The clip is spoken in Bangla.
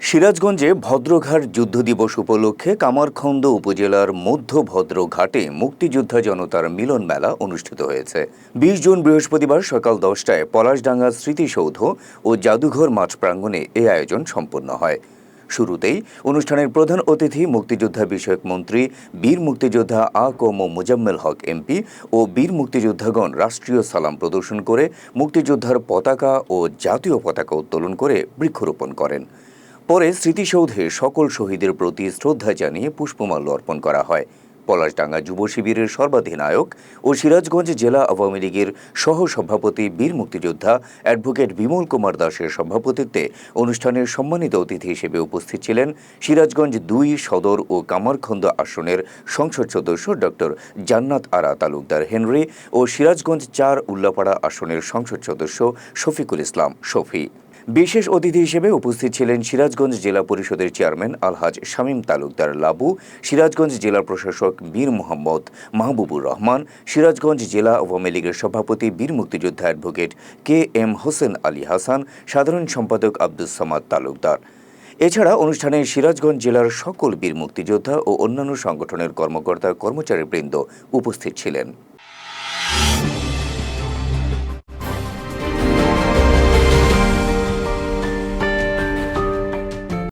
সিরাজগঞ্জে ভদ্রঘাট যুদ্ধ দিবস উপলক্ষে কামারখন্দ উপজেলার মধ্য ভদ্রঘাটে মুক্তিযোদ্ধা জনতার মিলন মেলা অনুষ্ঠিত হয়েছে। ২০ জুন বৃহস্পতিবার সকাল ১০টায় পলাশডাঙ্গা স্মৃতিসৌধ ও জাদুঘর মাঠ প্রাঙ্গণে এই আয়োজন সম্পন্ন হয়। শুরুতেই অনুষ্ঠানের প্রধান অতিথি মুক্তিযোদ্ধা বিষয়ক মন্ত্রী বীর মুক্তিযোদ্ধা আ.ক.ম. মোজাম্মেল হক এমপি ও বীর মুক্তিযোদ্ধাগণ রাষ্ট্রীয় সালাম প্রদর্শন করে মুক্তিযোদ্ধার পতাকা ও জাতীয় পতাকা উত্তোলন করে বৃক্ষরোপণ করেন। পরে স্মৃতিসৌধে সকল শহীদের প্রতি শ্রদ্ধা জানিয়ে পুষ্পমাল্য অর্পণ করা হয়। পলাশডাঙ্গা যুব শিবিরের সর্বাধিনায়ক ও সিরাজগঞ্জ জেলা আওয়ামী লীগের সহসভাপতি বীর মুক্তিযোদ্ধা অ্যাডভোকেট বিমল কুমার দাসের সভাপতিত্বে অনুষ্ঠানের সম্মানিত অতিথি হিসেবে উপস্থিত ছিলেন সিরাজগঞ্জ ২ সদর ও কামারখন্দ আসনের সংসদ সদস্য ডক্টর জান্নাত আরা তালুকদার হেনরি ও সিরাজগঞ্জ ৪ উল্লাপাড়া আসনের সংসদ সদস্য শফিকুল ইসলাম শফি। বিশেষ অতিথি হিসেবে উপস্থিত ছিলেন সিরাজগঞ্জ জেলা পরিষদের চেয়ারম্যান আলহাজ শামীম তালুকদার লাবু, সিরাজগঞ্জ জেলা প্রশাসক বীর মোহাম্মদ মাহবুবুর রহমান, সিরাজগঞ্জ জেলা আওয়ামী লীগের সভাপতি বীর মুক্তিযোদ্ধা অ্যাডভোকেট কে.এম. হোসেন আলী হাসান, সাধারণ সম্পাদক আব্দুস সামাদ তালুকদার। এছাড়া অনুষ্ঠানে সিরাজগঞ্জ জেলার সকল বীর মুক্তিযোদ্ধা ও অন্যান্য সংগঠনের কর্মকর্তা কর্মচারীবৃন্দ উপস্থিত ছিলেন।